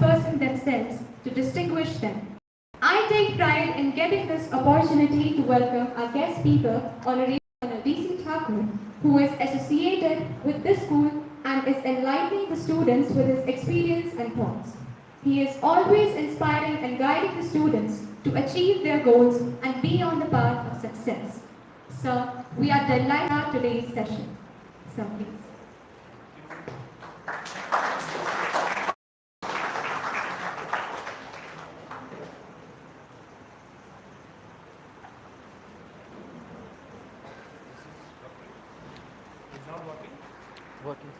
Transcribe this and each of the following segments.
person themselves to distinguish them. I take pride in getting this opportunity to welcome our guest speaker, Honorable D.C Thakur, who is associated with this school and is enlightening the students with his experience and thoughts. He is always inspiring and guiding the students to achieve their goals and be on the path of success. Sir, we are delighted with today's session. Sir, please. Working.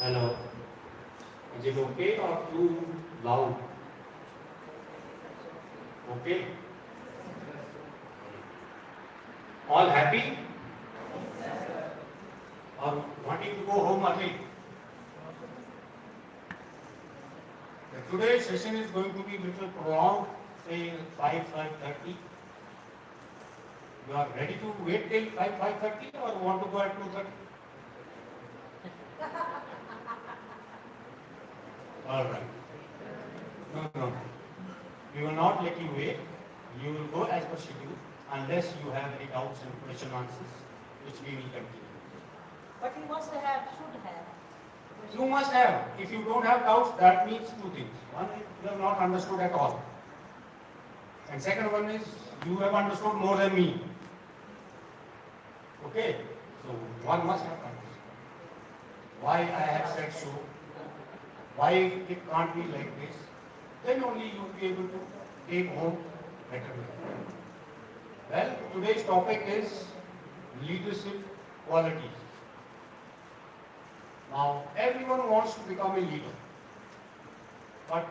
Hello. Is it okay or too loud? Okay. All happy? Or wanting to go home early? Today's session is going to be little prolonged, say 5:30. You are ready to wait till 5:30 or want to go at 2:30? All right. No. We will not let you wait. You will go as per schedule unless you have any doubts and question answers, which we will continue. But you must have, should have. You must have. If you don't have doubts, that means two things. One is you have not understood at all. And second one is you have understood more than me. Okay? So one must have understood. Why I have said so, why it can't be like this, then only you will be able to take home better. Well, today's topic is leadership qualities. Now, everyone wants to become a leader, but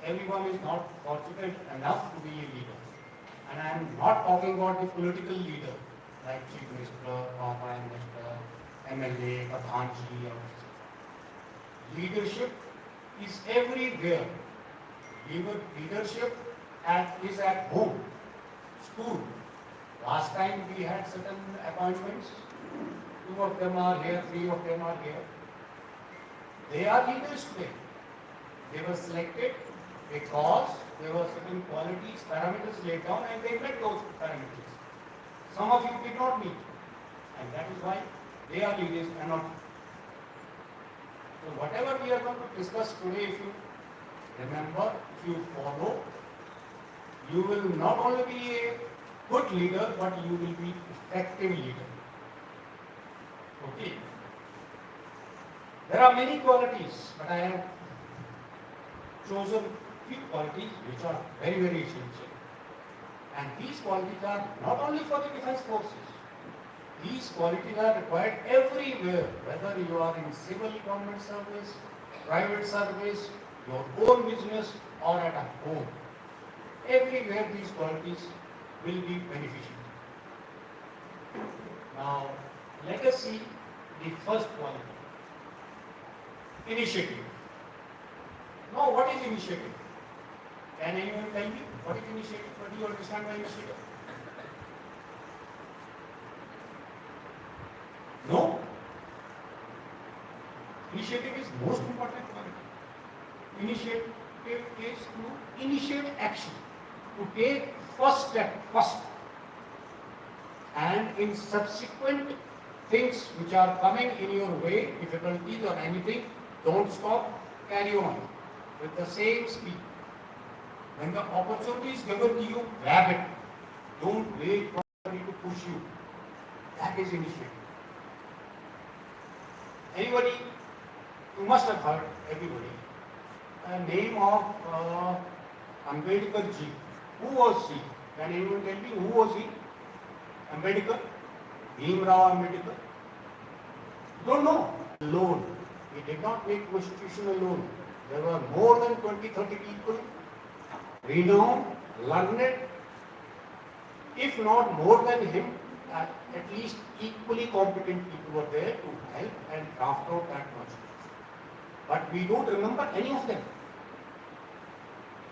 everyone is not fortunate enough to be a leader. And I am not talking about the political leader, like Chief Minister, Prime Minister, MLA, Pradhanji, or leadership is everywhere. Leadership is at home, school. Last time we had certain appointments. 2 of them are here, 3 of them are here. They are leaders today. They were selected because there were certain qualities, parameters laid down, and they met those parameters. Some of you did not meet, and that is why they are leaders and not you. So whatever we are going to discuss today, if you remember, if you follow, you will not only be a good leader, but you will be effective leader. Okay. There are many qualities, but I have chosen few qualities which are very, very essential. And these qualities are not only for the defense forces. These qualities are required everywhere, whether you are in civil government service, private service, your own business, or at home. Everywhere these qualities will be beneficial. Now, let us see the first quality. Initiative. Now, what is initiative? Can anyone tell me what is initiative? What do you understand by initiative? No? Initiative is most important quality. Initiative is to initiate action, to take first step first, and in subsequent things which are coming in your way, difficulties or anything, don't stop, carry on with the same speed. When the opportunity is given to you, grab it. Don't wait for somebody to push you. That is initiative. Anybody, you must have heard, everybody, the name of Ambedkar ji. Who was he? Can anyone tell me who was he? Ambedkar? Bhimrao Ambedkar? Don't know. Alone. He did not make constitution alone. There were more than 20-30 people, renowned, learned, if not more than him, at least equally competent people were there to help and draft out that constitution. But we don't remember any of them.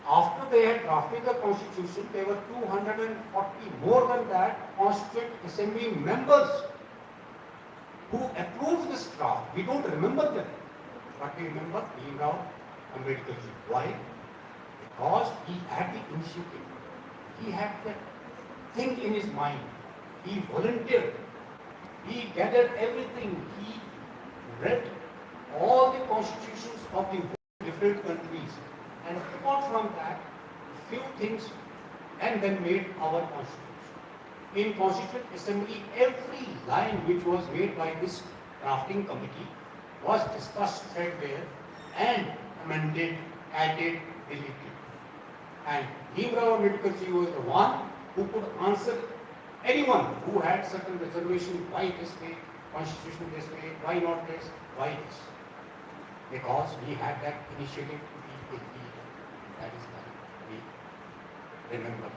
After they had drafted the constitution, there were 240, more than that, constituent assembly members who approved this draft. We don't remember them, but we remember Bhimrao Ambedkar ji. Why? Because he had the initiative. He had that thing in his mind. He volunteered. He gathered everything. He read all the constitutions of the different countries and apart from that, few things and then made our constitution. In Constituent Assembly, every line which was made by this drafting committee was discussed threadbare and amended, added, deleted. And Bhimrao Ambedkar ji was the one who could answer anyone who had certain reservation, why this way, constitution this way, why not this, why this. Because we had that initiative to be with me. That is why we remember.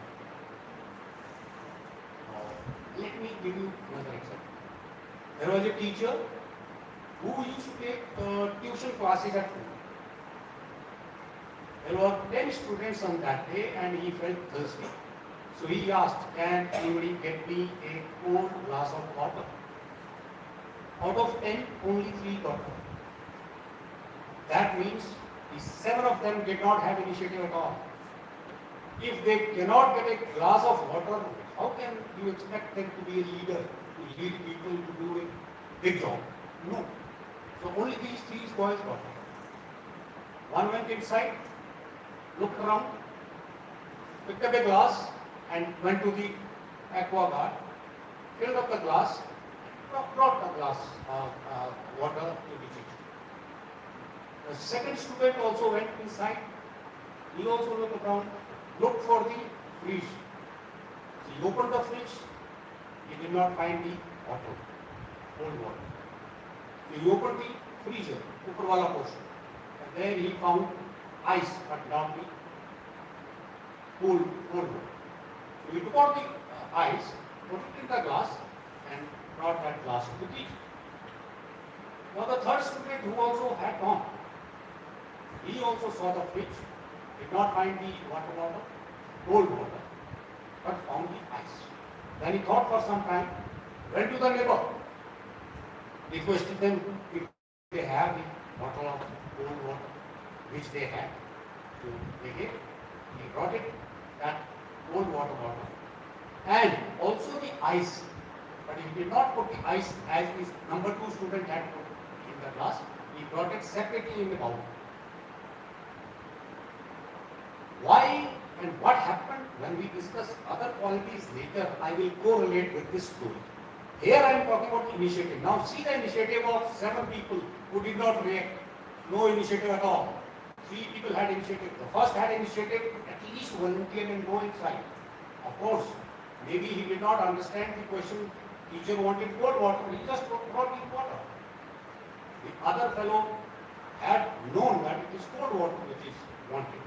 Let me give you another example. There was a teacher who used to take tuition classes at home. There were 10 students on that day and he felt thirsty. So he asked, can anybody get me a cold glass of water? Out of 10, only 3 got it. That means the 7 of them did not have initiative at all. If they cannot get a glass of water, how can you expect them to be a leader, to lead people to do a big job? No. So only these 3 boys got it. One went inside, looked around, picked up a glass and went to the aqua guard, filled up the glass, brought the glass water to the teacher. The second student also went inside. He also looked around, looked for the fridge. So he opened the fridge. He did not find the water, cold water. So he opened the freezer, upper wala portion. And there he found ice, but not the cold water. So he took out the ice, put it in the glass, and brought that glass to the teacher. Now the third student who also had gone, he also saw the fridge, did not find the water, cold water, but found the ice. Then he thought for some time, went to the neighbor, requested them if they have the bottle of cold water, which they had. So they gave. He brought it, that cold water bottle, and also the ice. But he did not put the ice as his number 2 student had put in the glass. He brought it separately in the bowl. Why and what happened when we discuss other qualities later, I will correlate with this story. Here I am talking about initiative. Now see the initiative of 7 people who did not react. No initiative at all. 3 people had initiative. The first had initiative to at least volunteer and go inside. Of course, maybe he did not understand the question. Teacher wanted cold water, he just brought the water. The other fellow had known that it is cold water which is wanted.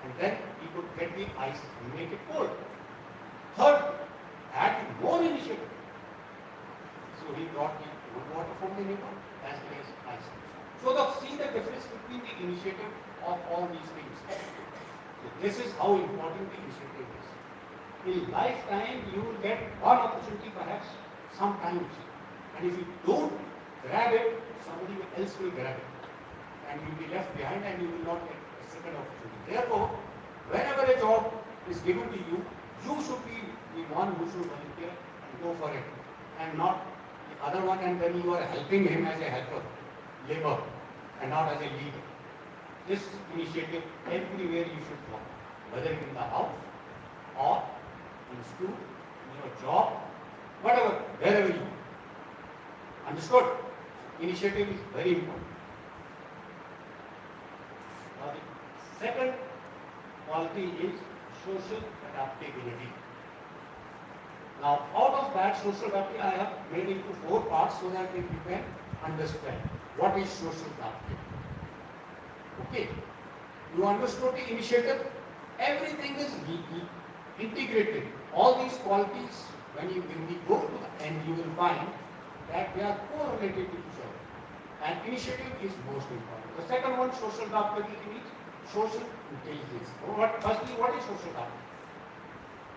And then he could get the ice and make it cold. Third, had more initiative. So he brought the cold water from the neighbor as well as ice. So see the difference between the initiative of all these things. So this is how important the initiative is. In lifetime, you will get one opportunity perhaps sometimes. And if you don't grab it, somebody else will grab it. And you will be left behind and you will not get a second opportunity. Therefore, whenever a job is given to you, you should be the one who should volunteer and go for it. And not the other one, and then you are helping him as a helper, labor, and not as a leader. This initiative everywhere you should follow, whether in the house or in school, in your job, whatever, wherever you are. Understood? Initiative is very important. Now the second quality is social adaptability. Now out of that social adaptability I have made into 4 parts so that you can understand what is social adaptability. Okay, you understood the initiative, everything is integrated. All these qualities, when we go to the end, you will find that they are correlated to each other. And initiative is most important. The second one, social adaptability means social intelligence. Firstly, what is social adaptability?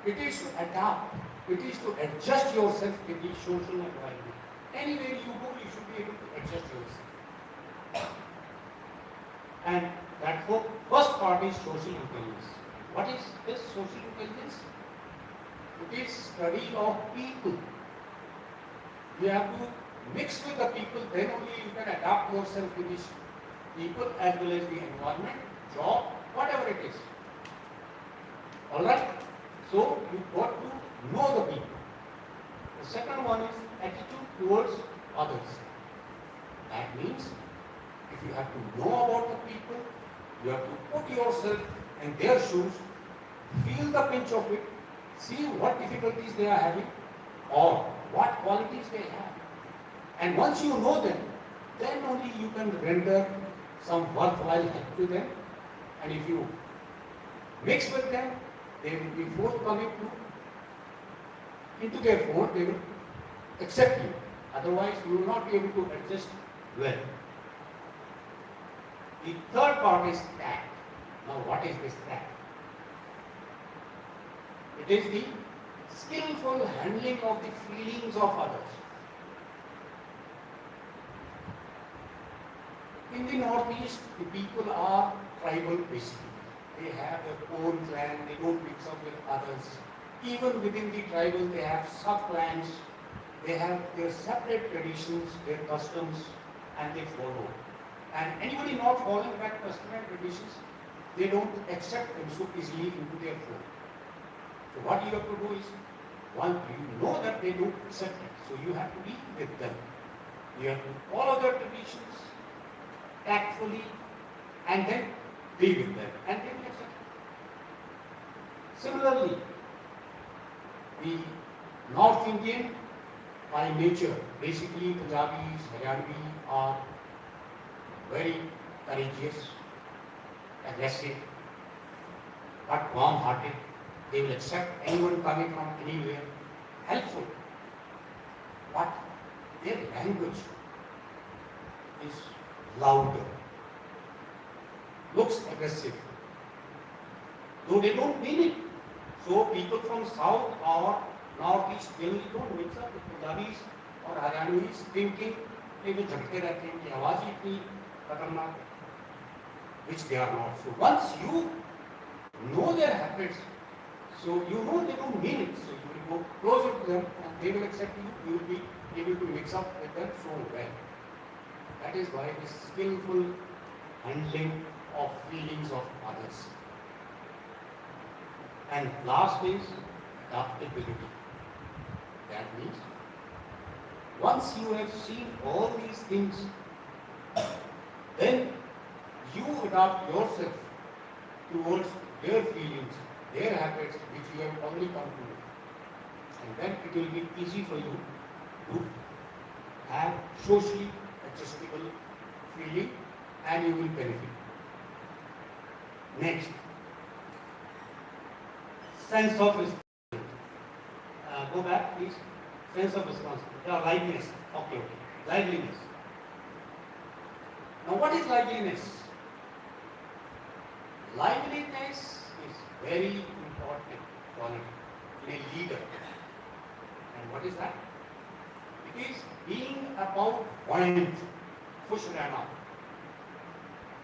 It is to adapt. It is to adjust yourself with the social environment. Anywhere you go, you should be able to adjust yourself. And that first part is social intelligence. What is this social intelligence? It is study of people. You have to mix with the people, then only you can adapt yourself to these people as well as the environment, job, whatever it is. Alright? So you got to know the people. The second one is attitude towards others. That means if you have to know about the people, you have to put yourself in their shoes, feel the pinch of it, see what difficulties they are having or what qualities they have. And once you know them, then only you can render some worthwhile help to them. And if you mix with them, they will be forthcoming into their fold, they will accept you. Otherwise, you will not be able to adjust well. The third part is tact. Now, what is this tact? It is the skillful handling of the feelings of others. In the Northeast, the people are tribal basically. They have their own clan, they don't mix up with others. Even within the tribal, they have sub-clans, they have their separate traditions, their customs, and they follow. And anybody not following that custom and traditions, they don't accept them so easily into their fold. So what you have to do is, one, you know that they don't accept it, so you have to be with them. You have to follow their traditions tactfully and then be with them and they will accept it. Similarly, the North Indian by nature, basically Punjabis, Haryanvi are very courageous, aggressive, but warm-hearted. They will accept anyone coming from anywhere, helpful. But their language is louder, looks aggressive, though they don't mean it. So people from south or northeast generally don't mix up with Punjabis or Haryanvis thinking they will झटके रहते हैं कि आवाज ही इतनी खतरनाक है, which they are not. So once you know their habits, so you know they don't mean it, so you will go closer to them and they will accept you, you will be able to mix up with them so well. That is why this skillful handling of feelings of others. And last is adaptability. That means once you have seen all these things, then you adapt yourself towards their feelings, their habits which you have already come to know. And then it will be easy for you to have socially adjustable feeling and you will benefit. Next, sense of responsibility. Go back please. Sense of responsibility. Liveliness. Okay. Liveliness. Now what is liveliness? Liveliness is very important quality in a leader. And what is that? It is being about buoyant, खुश रहना,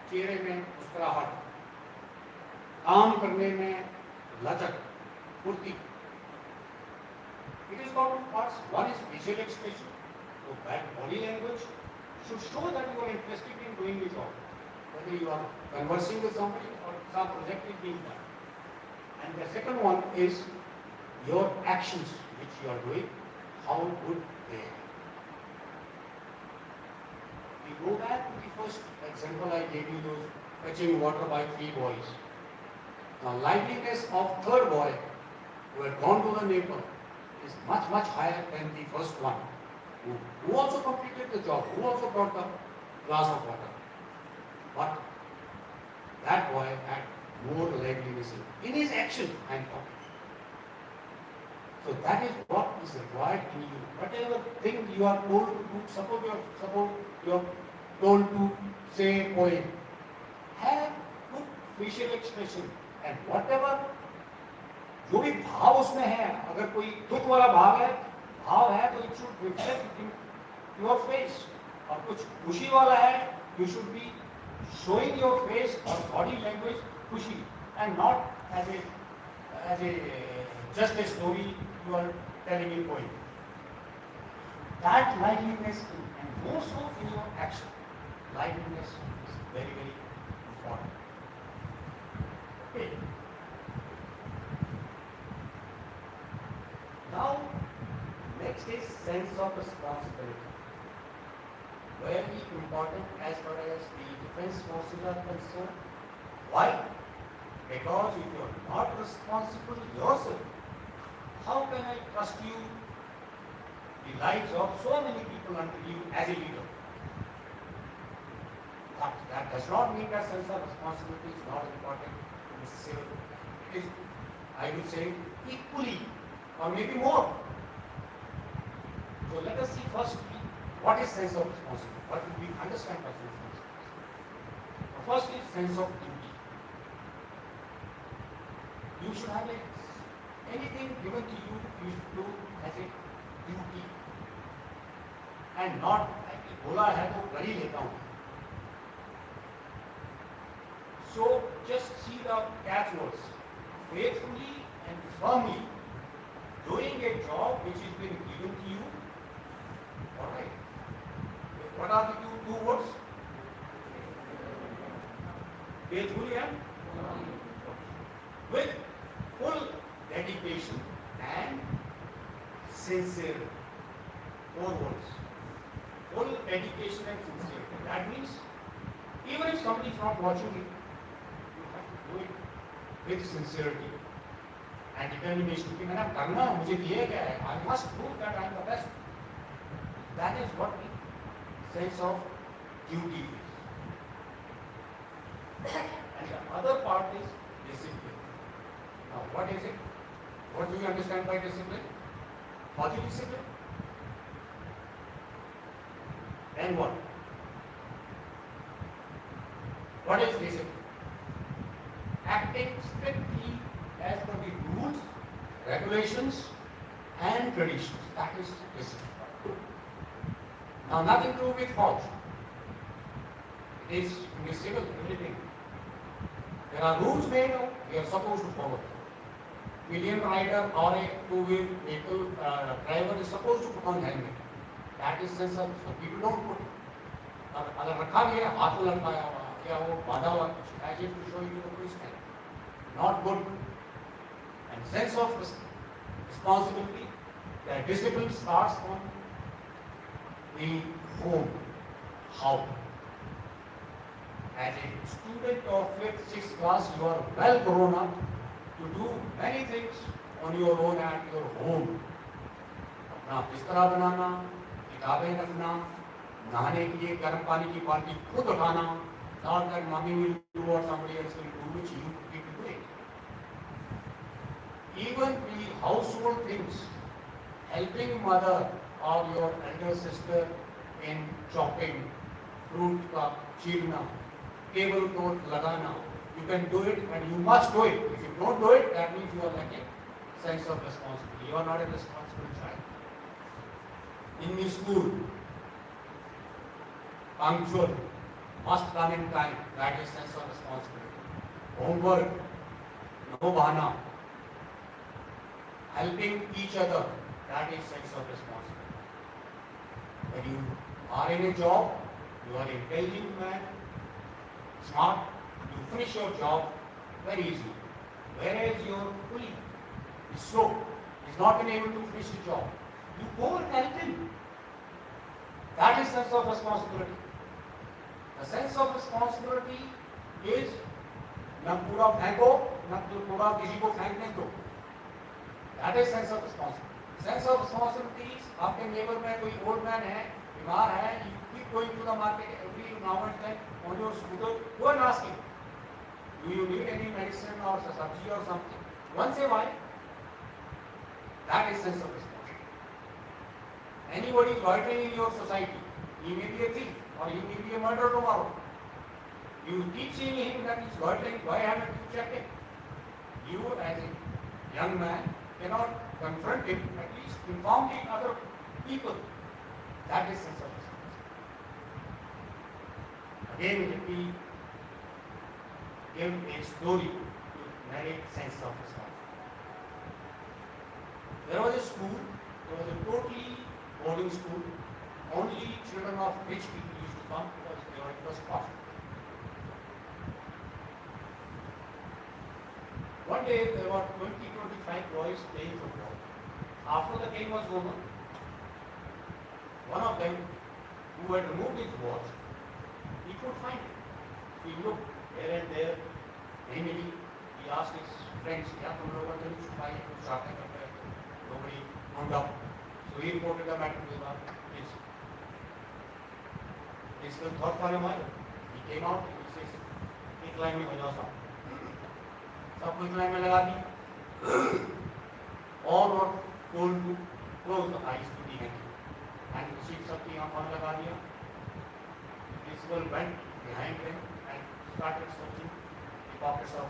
चेहरे में मुस्कुराहट, काम करने में लचक, फुर्ती. It is got two parts. One is visual expression. So that body language should show that you are interested in doing the job. Whether you are conversing with somebody or some project is being done. And the second one is your actions which you are doing, how good they are. We go back to the first example I gave you, those fetching water by 3 boys. Now liveliness of third boy who had gone to the neighbor is much, much higher than the first one, who also completed the job, who also brought the glass of water. But that boy had more liveliness in his action and thought. So that is what is required in you. Whatever thing you are told to do, suppose you are told to say a poem. Have good facial expression and whatever जो भी भाव उसमें है, अगर कोई दुख वाला भाव है तो it should reflect in your face. और कुछ खुशी वाला है, you should be showing your face or body language खुशी and not as a just a story you are telling in poem. That liveliness and more so in your action, liveliness is very, very important. Okay. Now, next is sense of responsibility. Very important as far as the defense forces are concerned. Why? Because if you are not responsible yourself, how can I trust you the lives of so many people under you as a leader? But that does not mean that sense of responsibility is not important necessarily. It is, I would say, equally or maybe more. So let us see first what is sense of responsibility. What do we understand by sense of responsibility? The first is sense of duty. You should have anything given to you, you should do as a duty and not बोला है तो कर ही लेता हूँ. So just see the catchwords. Faithfully and firmly doing a job which has been given to you. All right. What are the two words? Faithfully and with full dedication and sincerity. 4 words. Full dedication and sincerity. That means even if somebody is not watching it, you have to do it with sincerity and determination. कि मैंने करना मुझे दिया गया है. I must prove that I am the best. That is what the sense of duty is. And the other part is discipline. Now, what is it? What do you understand by discipline? How do you discipline? Then what? What is discipline? Acting strictly as per the rules, regulations, and traditions. That is discipline. Now, nothing to do with fault. It is permissible, everything. There are rules made, we are supposed to follow. Medium rider or a two-wheel vehicle driver is supposed to put on helmet. That is sense of people don't put it. अगर रखा गया हाथ लग पाया हुआ या वो बाधा हुआ कुछ as if to show you the policeman. Not good. And sense of responsibility, the discipline starts from the home. How? As a student of 5th, 6th class, you are well grown up to do many things on your own at your home. अपना बिस्तर बनाना, किताबें रखना, नहाने के लिए गर्म पानी की बाल्टी खुद उठाना, not that mommy will do or somebody else will do which you keep doing. Even the household things, helping mother or your elder sister in chopping, fruit का छीलना, table cloth लगाना, you can do it and you must do it. If you don't do it, that means you are lacking sense of responsibility. You are not a responsible child. In the school, punctual, must come in time. That is sense of responsibility. Homework, no bahana. Helping each other, that is sense of responsibility. When you are in a job, you are an intelligent man, smart, you finish your job very easily. Whereas your colleague is slow, is not been able to finish the job, you go and help him. That is sense of responsibility. The sense of responsibility is न पूरा फेंको, न पूरा किसी को फेंकने दो. That is sense of responsibility. Sense of responsibility is आपके neighbor में कोई old man है, बीमार है, you keep going to the market every now and then on your scooter, go and ask him, do you need any medicine or sabji or something? Once a while, that is sense of responsibility. Anybody loitering in your society, he may be a thief. or he may be a murderer tomorrow. You keep seeing him that he's loitering, why haven't you checked him? You as a young man cannot confront him, at least inform the other people. That is sense of responsibility. Again, let me give a story to narrate sense of responsibility. There was a school, there was a totally boarding school. Only children of rich people used to come because it was cost. One day there were 20-25 boys playing football. After the game was over, one of them who had removed his watch, he could find it. He looked here and there. Namely, he asked his friends, "क्या तुम लोगों ने कुछ पाया कुछ साथ में करते हैं?" Nobody turned up. So he reported the matter to the principal. Principal thought for a while. He came out and he says, "एक लाइन में बजाओ साहब." सबको एक लाइन में लगा दी. All were told to close the eyes to the hand. And उसी सबकी आंखों में लगा दिया. Principal went behind them and started searching the pockets of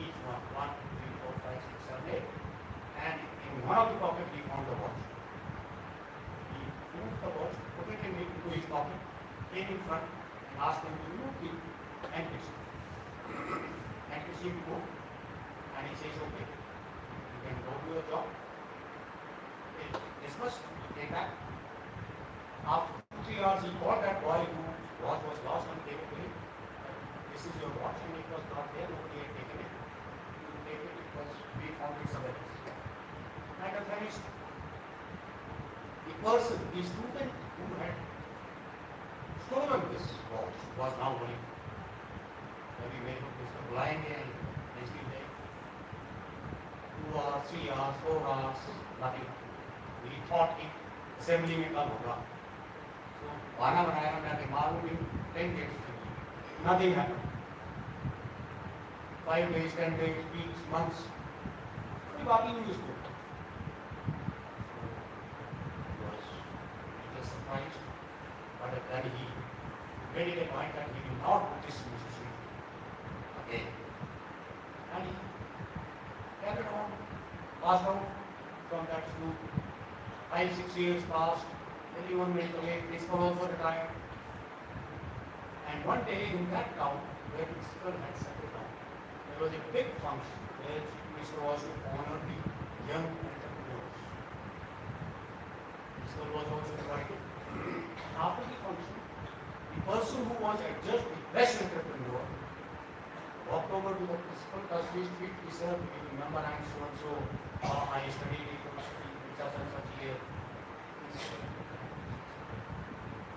each one. 1, 2, 3, 4, 5, 6, 7, 8. And in one of the pockets he found the watch. He removed the watch, put it into his pocket, came in front and asked him to remove the handkerchief. Handkerchief removed, and he says, "Okay, you can go to your job. Dismissed, you came back." After 2-3 hours, he called that boy whose watch was lost and gave it to him. "This is your watch," and it was not there, nobody had taken it. You take it because we found it somewhere else. Matter finished. The person, the student who had stolen this watch was now worried. Maybe मेरे को किसको बुलाएंगे next day. 2 hours, 3 hours, 4 hours, nothing. We thought it assembly में कब होगा. So बहाना बनाया मैंने मालूम नहीं 10 days. Nothing happened. 5 days, 10 days, weeks, months. कोई बात ही नहीं उसको. Surprised, but then he made it a point that he will not dismiss it again. And he carried on, passed out from that school. 5-6 years passed, everyone went away, principal also retired. And one day in that town, where principal had settled down, there was a big function where Mr. was to honor the young entrepreneurs. Principal was also invited. After the function, the person who was adjudged the best entrepreneur walked over to the principal, touched his feet, he said, "You remember I am so and so, I studied in such and such year."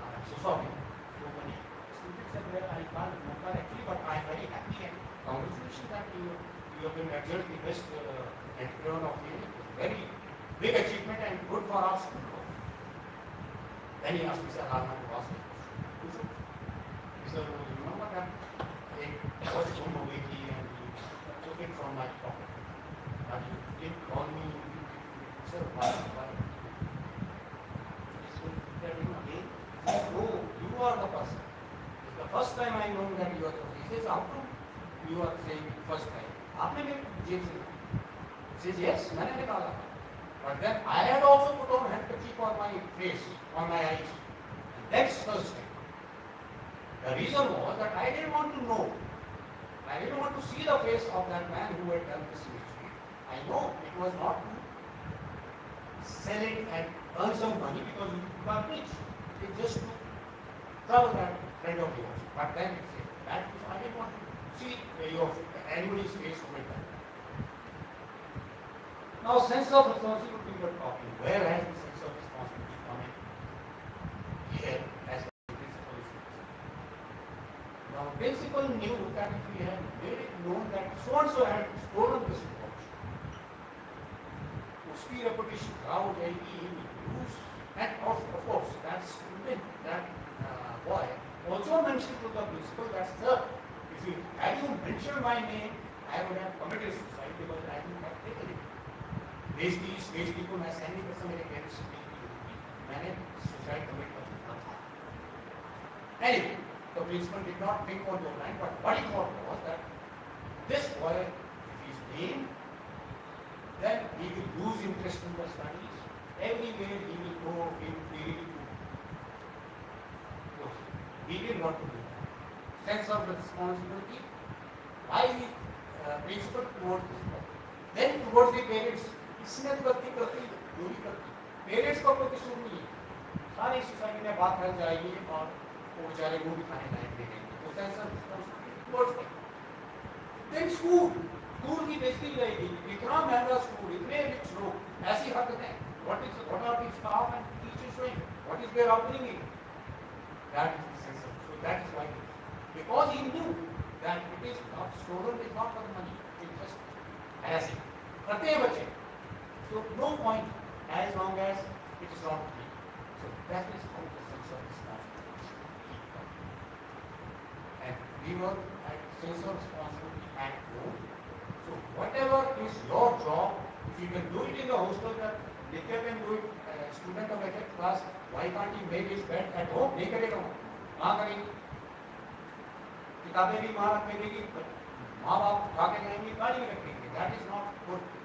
I am so sorry. So many students said, "Well, I can't remember actually, but I am very happy and congratulations that you have been adjudged the best entrepreneur of the year. Very big achievement and good for our school." Then he asked Mr. Rana to ask him. Mr. Remember that a watch from away and he took it from my pocket. But you didn't call me, sir, why? He said, "Tell him again." He said, "No, you are the person. It's the first time I know that you are the person." He says, "How come you are saying first time? आपने मेरे जेब से." He says, "Yes, मैंने निकाला." But then I had also put on handkerchief on my face, on my eyes. And that's first time. The reason was that I didn't want to know. I didn't want to see the face of that man who had done this mistake. I know it was not to sell it and earn some money because you got rich. It's just to trouble that friend of yours. But then that I didn't want to see anybody's face with that. Now, sense of responsibility we are talking. Where has the sense of responsibility come in? Here, as the principal is concerned. Now, principal knew that if he had made it known that so-and-so had stolen this watch, उसकी reputation खराब हो जाएगी, he will lose. And of course, that student, that boy, also mentioned to the principal that, "Sir, if you had you mentioned my name, I would have committed suicide because I would have taken it." बेइज्जती को मैं सहन नहीं कर सकता, मेरे parents से बेइज्जती होगी, मैंने सुसाइड कमिट कर चुका था. Anyway, the principal did not think on your line, but what he thought was that this boy, if he is lame, then he will lose interest in the studies. Everywhere he will go, he will be really good. So he did not do that. Sense of responsibility by the principal towards this boy. Then towards the parents, इसने तो गलती करती जो भी करती parents को कोई कसूर नहीं है सारी सोसाइटी में बात फैल जाएगी और वो बेचारे मुंह दिखाने लायक नहीं रहेंगे तो sense of responsibility towards them then school की बेइज्जती रहेगी इतना महंगा स्कूल इतने रिच लोग ऐसी हरकत है what are the staff and teachers doing what is their upbringing that is the sense of so that is why because he knew that it is not stolen is not for money it just ऐसे प्रत्येक बच्चे so no point as long as it is not free. So that is how the sense of responsibility keep coming. And we were at sense of responsibility at home. So whatever is your job, if you can do it in the hostel, that Nitya can do it, student of FF class, why can't he make his bed at home? नहीं करेगा वो, माँ करेगी, किताबें भी माँ रख देगी, माँ बाप उठा के जाएंगे, गाड़ी में रखेंगे. That is not good.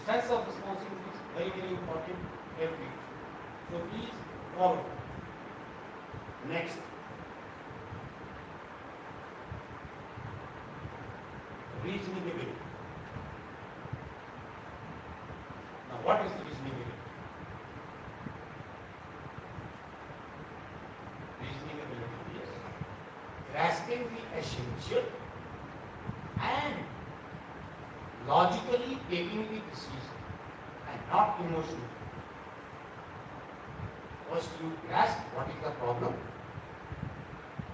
Sense of responsibility is very, very important every day. So please follow. Next. Reasoning ability. Now what is the reasoning ability? Reasoning ability is grasping the essential and logically taking the decision and not emotionally. First you grasp what is the problem,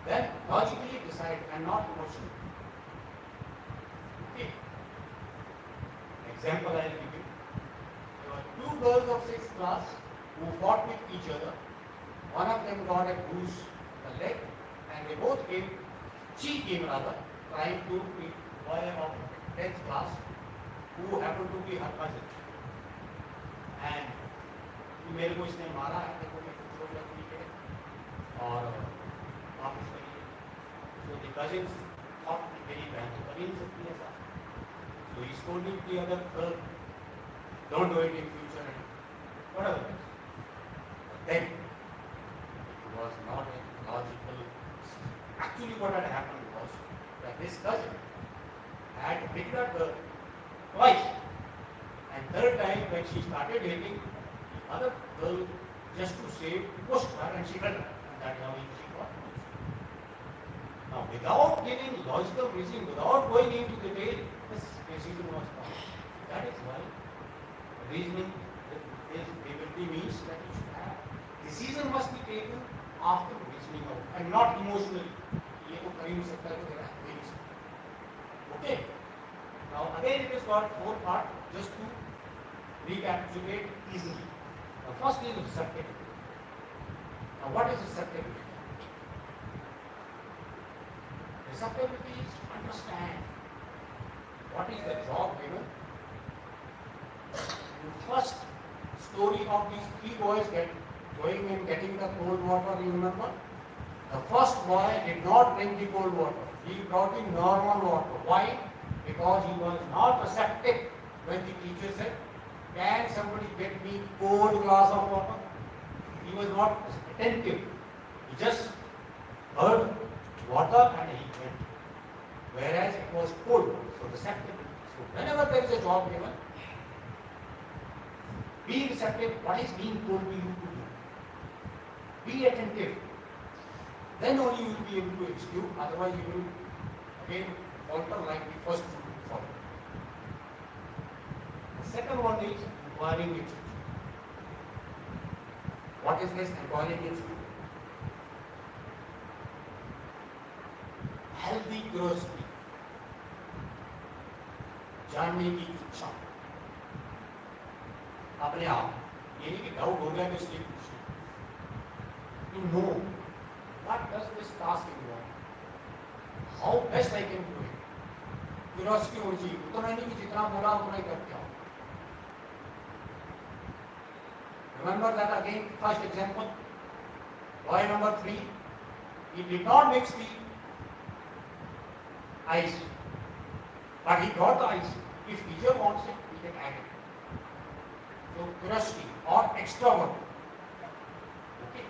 then logically decide and not emotionally. Okay. Example I will give you. There were two girls of 6th class who fought with each other. One of them got a bruise on the leg and they both came, she came rather, trying to be boy of 10th class who happened to be her cousin. And मेरे को इसने मारा है देखो मैं चोट लगी है और वापस लगी है. So the cousins thought कि मेरी बहन तो कर ही नहीं सकती ऐसा. So he scolded the other girl, don't do it in future and whatever. But then it was not a logical. Actually what had happened was that this cousin had hit that girl twice, and third time when she started hitting the other girl just to save, pushed her and she fell, and that is how she got bruised. Now without giving logical reasoning, without going into detail, this decision was found. That is why reasoning ability means that you should have decision must be taken after reasoning out and not emotionally. ये तो कर ही नहीं सकता तो तेरा नहीं सकता. Okay. Now again it has got 4 parts just to recapitulate easily. Now first is receptivity. Now what is receptivity? Receptivity is to understand what is the job given. The first story of these 3 boys going and getting the cold water, you remember? The first boy did not drink the cold water. He brought in normal water. Why? Because he was not receptive when the teacher said, can somebody get me cold glass of water? He was not attentive. He just heard water and he went. Whereas it was cold, so receptive. So whenever there is a job given, be receptive. What is being told to you to do? Be attentive. Then only you will be able to execute. Otherwise, you will again falter like the first two falter. The second one is inquiring attitude. What is this inquiring attitude? Healthy curiosity. जानने की इच्छा. अपने आप ये नहीं कि doubt हो गया तो इसलिए पूछिए. To know what does this task involve? How best I can do it? Curiosity होनी चाहिए. उतना नहीं कि जितना बोला उतना ही करते आओ. Remember that again, first example. Boy number 3 He did not mix the ice, but he got the ice. If teacher wants it, he can add it. So curiosity or extrovert. Okay.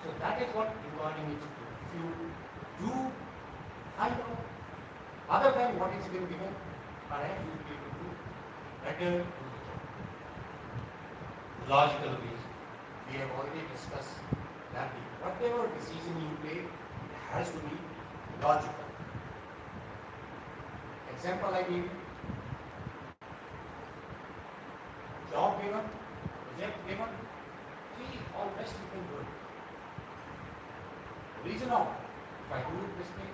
So that is what regarding needs to do. If you do find out other than what is been given, perhaps you will be able to do better in the job. Logical reason. We have already discussed that whatever decision you take, it has to be logical. Example I give you. Job given, project given, see how best you can do it. Reason of, if I do it this way,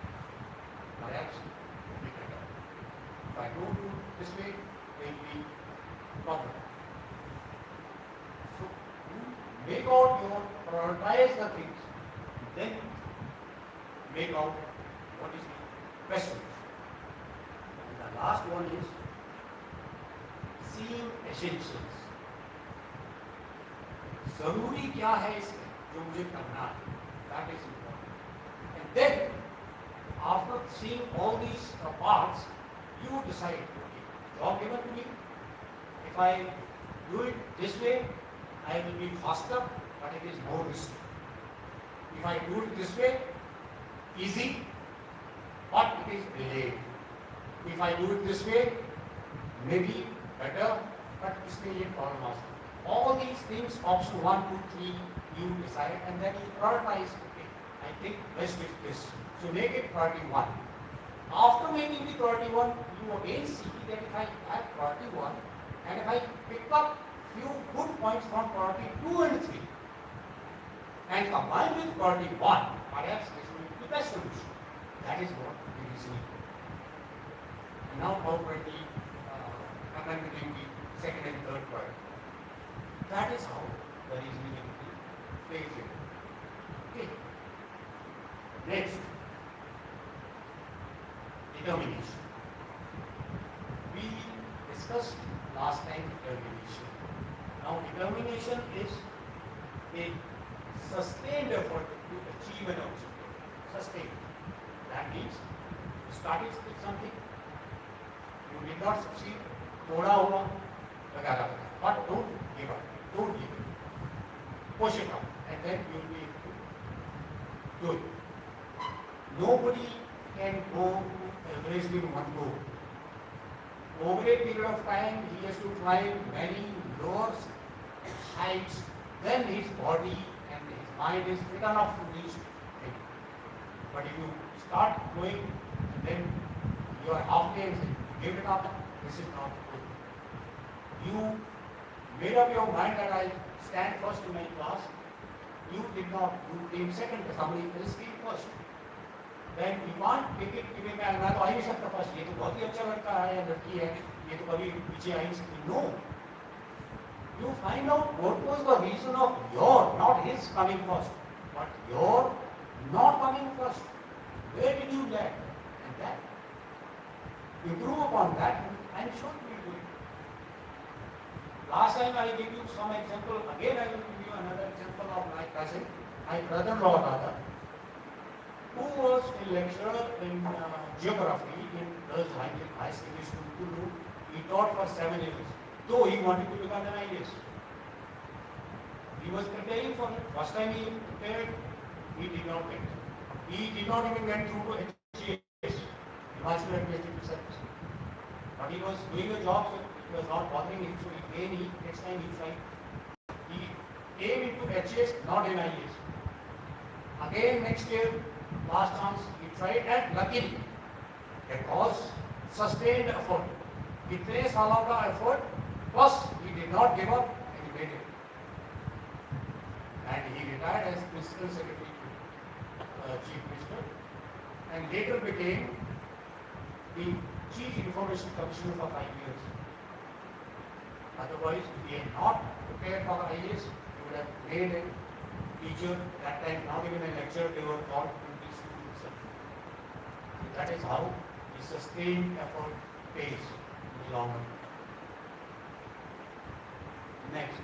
perhaps it will be better. If I don't do it this way, there will be problem. So you make out your, prioritize the things, then make out what is the best solution. And the last one is seeing essentials. जरूरी क्या है इसमें जो मुझे करना है, that is important. And then after seeing all these parts, you decide, okay, job given to me, if I do it this way, I will be faster, but it is more risky. If I do it this way, easy, but it is delayed. If I do it this way, maybe better, but इसमें ये problem आ सकता है. All these things, option 1, 2, 3, you decide, and then you prioritize. Okay, I think best is this. So make it priority 1. After making the priority 1, you again see that if I have priority 1, and if I pick up few good points from priority 2 and 3, and combine with priority 1, perhaps this will be the best solution. That is what we reason. And now probably between the second and third priority. That is how the reasoning plays in. Okay. Next, determination. We discussed last time determination. Now determination is a sustained effort to achieve an objective. Sustained. That means you started with something, you did not succeed, thoda hua, lagana, but don't give up. Don't give it. Push it up, and then you will be able to do it. Nobody can go to Everest in one go. Over a period of time, he has to climb many lower heights. Then his body and his mind is fit enough to reach it. But if you start going, and then you are halfway and you give it up, this is not good. You made up your mind that I stand first in my class. You did not. You came second. Somebody else came first. Then you can't take it. मैं तो आ ही नहीं सकता first. ये तो बहुत ही अच्छा लड़का है या लड़की है. ये तो कभी पीछे आ ही नहीं सकती. No. You find out what was the reason of your, not his coming first, but your not coming first. Where did you lag? And that. Improve upon that, and sure you will do it. Last time I gave you some example. Again I will give you another example of my cousin, my brother-in-law rather, who was a lecturer in geography in Girls High Secondary School. He taught for 7 years. Though he wanted to become an IAS. He was preparing for it. First time he prepared, he did not get it. He did not even get through to HAS, Himachal Administrative Service. But he was doing a job, so it was not bothering him. So next time he tried. He came into HAS, not in IAS. Again next year, last chance, he tried, and luckily, because sustained effort. इतने सालों का effort, plus he did not give up and he made it. And he retired as Principal Secretary to Chief Minister and later became the Chief Information Commissioner for 5 years. Otherwise, if he had not prepared for the IAS, he would have made a teacher, that time not even a lecturer, they were taught in the school itself. So that is how the sustained effort pays in the long run. Next.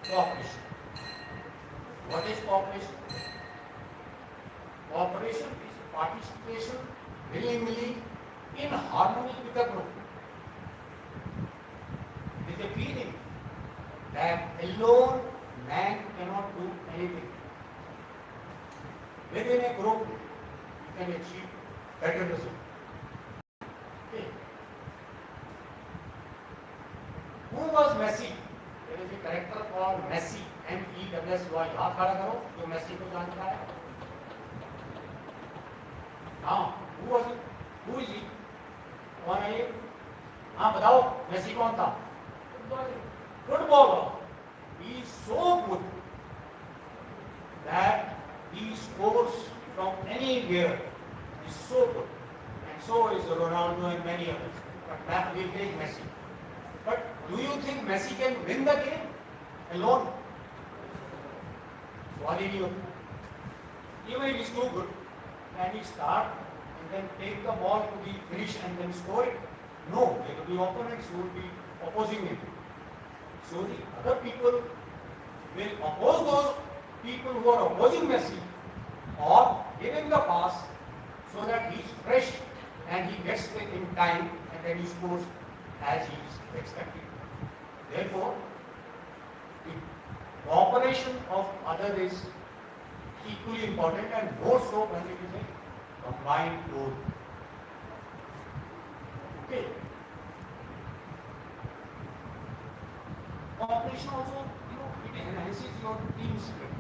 cooperation. What is cooperation? Cooperation is participation willingly in harmony with the group. It is a feeling that alone man cannot do anything. Within a group, you can achieve better results. Okay. Who was Messi? There is a character called Messi, M-E-S-S-Y. हाथ खड़ा करो जो Messi को जानता है. Now, who was it? Who is he? कौन है ये? हाँ बताओ, मेसी कौन था? Footballer. He is so good that he scores from anywhere. He is so good. And so is Ronaldo and many others. But that will take Messi. But do you think Messi can win the game alone? सवाल ही नहीं होता. Even if he is too good, can he start and then take the ball to the finish and then score it? No, there will be opponents who will be opposing him. So the other people will oppose those people who are opposing Messi or give him the pass so that he is fresh and he gets it in time and then he scores as he is expecting. Therefore, the cooperation of others is equally important and more so when it is a combined goal. Okay. Cooperation also, it enhances your team spirit.